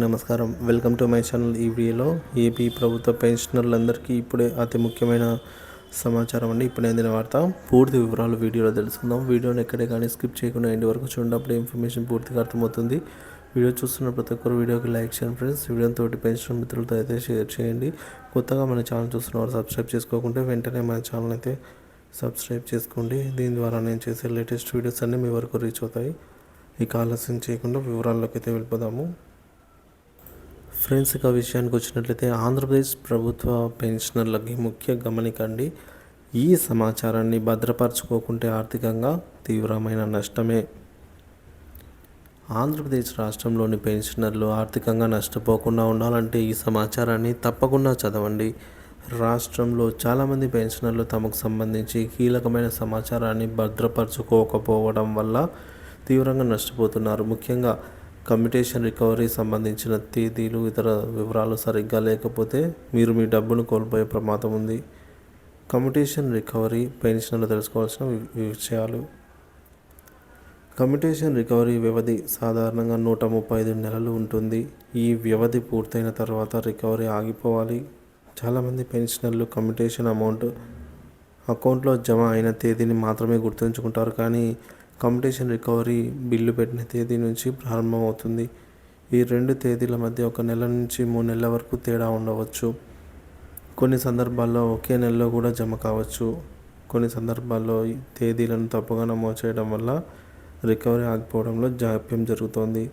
నమస్కారం, welcome to my channel. ఈ వీడియోలో ఏపీ ప్రభుత్వ పెన్షనర్లందరికీ ఇప్పుడే అతి ముఖ్యమైన సమాచారం అండి. ఇప్పుడు అందిన వార్త పూర్తి వివరాలు వీడియోలో తెలుసుకుందాం. వీడియోని ఎక్కడే కానీ స్కిప్ చేయకుండా ఎండ్ వరకు చూడండి, అప్పుడు ఇన్ఫర్మేషన్ పూర్తిగా అర్థమవుతుంది. వీడియో చూస్తున్న ప్రతి ఒక్కరు వీడియోకి లైక్ చేయండి ఫ్రెండ్స్. వీడియోని తోటి పెన్షన్ మిత్రులతో అయితే షేర్ చేయండి. కొత్తగా మన ఛానల్ చూస్తున్నవారు సబ్స్క్రైబ్ చేసుకోకుంటే వెంటనే మన ఛానల్ అయితే సబ్స్క్రైబ్ చేసుకోండి. దీని ద్వారా నేను చేసే లేటెస్ట్ వీడియోస్ అన్నీ మీ వరకు రీచ్ అవుతాయి. ఇక ఆలస్యం చేయకుండా వివరాల్లోకి అయితే వెళ్ళిపోదాము ఫ్రెండ్స్. ఇక విషయానికి వచ్చినట్లయితే ఆంధ్రప్రదేశ్ ప్రభుత్వ పెన్షనర్లకి ముఖ్య గమనిక అండి. ఈ సమాచారాన్ని భద్రపరచుకోకుంటే ఆర్థికంగా తీవ్రమైన నష్టమే. ఆంధ్రప్రదేశ్ రాష్ట్రంలోని పెన్షనర్లు ఆర్థికంగా నష్టపోకుండా ఉండాలంటే ఈ సమాచారాన్ని తప్పకుండా చదవండి. రాష్ట్రంలో చాలామంది పెన్షనర్లు తమకు సంబంధించి కీలకమైన సమాచారాన్ని భద్రపరచుకోకపోవడం వల్ల తీవ్రంగా నష్టపోతున్నారు. ముఖ్యంగా కమ్యూటేషన్ రికవరీ సంబంధించిన తేదీలు, ఇతర వివరాలు సరిగ్గా లేకపోతే మీరు మీ డబ్బును కోల్పోయే ప్రమాదం ఉంది. కమ్యూటేషన్ రికవరీ పెన్షన్లు తెలుసుకోవాల్సిన విషయాలు. కమ్యూటేషన్ రికవరీ వ్యవధి సాధారణంగా 135 నెలలు ఉంటుంది. ఈ వ్యవధి పూర్తయిన తర్వాత రికవరీ ఆగిపోవాలి. చాలామంది పెన్షనర్లు కమ్యూటేషన్ అమౌంట్ అకౌంట్లో జమ అయిన తేదీని మాత్రమే గుర్తుంచుకుంటారు, కానీ కమ్యూటేషన్ రికవరీ బిల్లు పెట్టిన తేదీ నుంచి ప్రారంభమవుతుంది. ఈ రెండు తేదీల మధ్య 1 నెల నుంచి 3 నెలల వరకు తేడా ఉండవచ్చు. కొన్ని సందర్భాల్లో ఒకే నెలలో కూడా జమ కావచ్చు. కొన్ని సందర్భాల్లో ఈ తేదీలను తప్పుగా నమోదు చేయడం వల్ల రికవరీ ఆగిపోవడంలో జాప్యం జరుగుతోంది.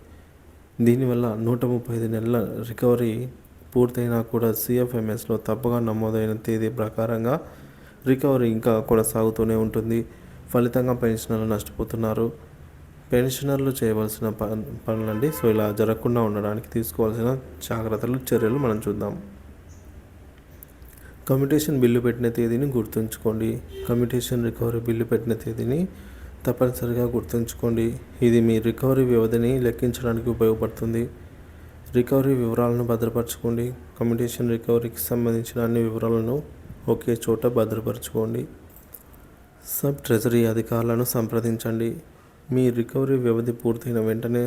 దీనివల్ల 135 నెలల రికవరీ పూర్తయినా కూడా CFMSలో తప్పుగా నమోదైన తేదీ ప్రకారంగా రికవరీ ఇంకా కొనసాగుతూనే ఉంటుంది. ఫలితంగా పెన్షనర్లు నష్టపోతున్నారు. పెన్షనర్లు చేయవలసిన పనులండి. సో ఇలా జరగకుండా ఉండడానికి తీసుకోవాల్సిన జాగ్రత్తలు, చర్యలు మనం చూద్దాం. కమ్యూటేషన్ బిల్లు పెట్టిన తేదీని గుర్తుంచుకోండి. కమ్యూటేషన్ రికవరీ బిల్లు పెట్టిన తేదీని తప్పనిసరిగా గుర్తుంచుకోండి. ఇది మీ రికవరీ వ్యవధిని లెక్కించడానికి ఉపయోగపడుతుంది. రికవరీ వివరాలను భద్రపరచుకోండి. కమ్యూటేషన్ రికవరీకి సంబంధించిన అన్ని వివరాలను ఒకే చోట భద్రపరచుకోండి. సబ్ ట్రెజరీ అధికారులను సంప్రదించండి. మీ రికవరీ వ్యవధి పూర్తయిన వెంటనే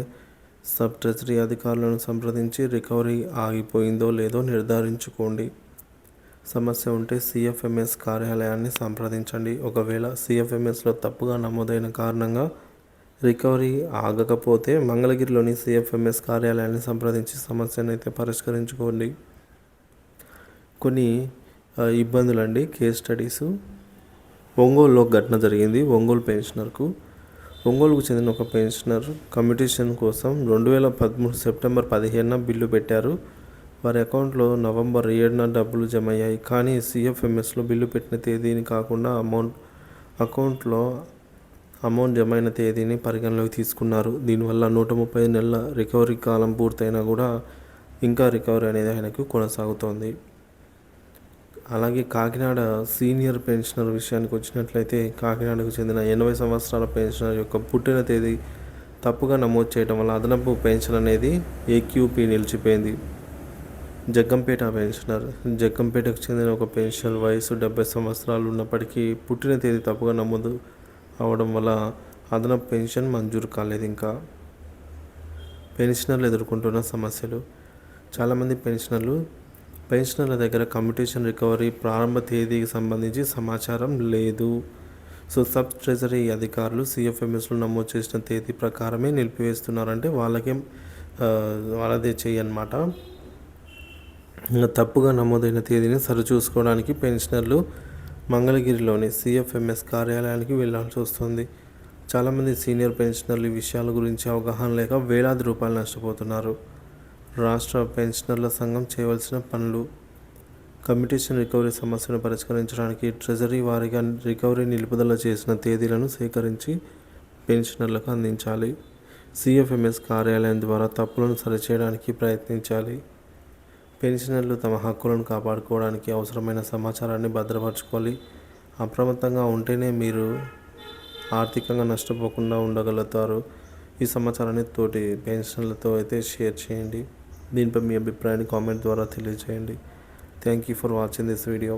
సబ్ ట్రెజరీ అధికారులను సంప్రదించి రికవరీ ఆగిపోయిందో లేదో నిర్ధారించుకోండి. సమస్య ఉంటే CFMS కార్యాలయాన్ని సంప్రదించండి. ఒకవేళ CFMSలో తప్పుగా నమోదైన కారణంగా రికవరీ ఆగకపోతే మంగళగిరిలోని CFMS కార్యాలయాన్ని సంప్రదించి సమస్యను అయితే పరిష్కరించుకోండి. కొన్ని ఇబ్బందులండి. Case studies. ఒంగోలులో ఘటన జరిగింది. ఒంగోలుకు చెందిన ఒక పెన్షనర్ కమ్యూటేషన్ కోసం 2013 సెప్టెంబర్ 15న బిల్లు పెట్టారు. వారి అకౌంట్లో నవంబర్ 7న డబ్బులు జమ అయ్యాయి. కానీ CFMSలో బిల్లు పెట్టిన తేదీని కాకుండా అకౌంట్లో అమౌంట్ జమ అయిన తేదీని పరిగణలోకి తీసుకున్నారు. దీనివల్ల 135 నెలల రికవరీ కాలం పూర్తయినా కూడా ఇంకా రికవరీ అనేది ఆయనకు కొనసాగుతోంది. అలాగే కాకినాడ సీనియర్ పెన్షనర్ విషయానికి వచ్చినట్లయితే కాకినాడకు చెందిన 80 సంవత్సరాల పెన్షనర్ యొక్క పుట్టిన తేదీ తప్పుగా నమోదు చేయడం వల్ల అదనపు పెన్షన్ అనేది AQP నిలిచిపోయింది. జగ్గంపేట పెన్షనర్. జగ్గంపేటకు చెందిన ఒక పెన్షనర్ వయసు 70 సంవత్సరాలు ఉన్నప్పటికీ పుట్టిన తేదీ తప్పుగా నమోదు అవడం వల్ల అదనపు పెన్షన్ మంజూరు కాలేదు. ఇంకా పెన్షనర్లు ఎదుర్కొంటున్న సమస్యలు. చాలామంది పెన్షనర్ల దగ్గర కమ్యూటేషన్ రికవరీ ప్రారంభ తేదీకి సంబంధించి సమాచారం లేదు. సో సబ్ ట్రెజరీ అధికారులు CFMSలో నమోదు చేసిన తేదీ ప్రకారమే నిలిపివేస్తున్నారంటే వాళ్ళదే చేయన్నమాట. తప్పుగా నమోదైన తేదీని సరిచూసుకోవడానికి పెన్షనర్లు మంగళగిరిలోని CFMS కార్యాలయానికి వెళ్లాల్సి వస్తుంది. చాలామంది సీనియర్ పెన్షనర్లు ఈ విషయాల గురించి అవగాహన లేక వేలాది రూపాయలు నష్టపోతున్నారు. రాష్ట్ర పెన్షనర్ల సంఘం చేయవలసిన పనులు. కమ్యూటేషన్ రికవరీ సమస్యను పరిష్కరించడానికి ట్రెజరీ వారీగా రికవరీ నిలుపుదల చేసిన తేదీలను సేకరించి పెన్షనర్లకు అందించాలి. CFMS కార్యాలయం ద్వారా తప్పులను సరిచేయడానికి ప్రయత్నించాలి. పెన్షనర్లు తమ హక్కులను కాపాడుకోవడానికి అవసరమైన సమాచారాన్ని భద్రపరచుకోవాలి. అప్రమత్తంగా ఉంటేనే మీరు ఆర్థికంగా నష్టపోకుండా ఉండగలుగుతారు. ఈ సమాచారాన్ని తోటి పెన్షనర్లతో అయితే షేర్ చేయండి. దీనిపై మీ అభిప్రాయాన్ని కామెంట్ ద్వారా తెలియజేయండి. Thank you for watching this video.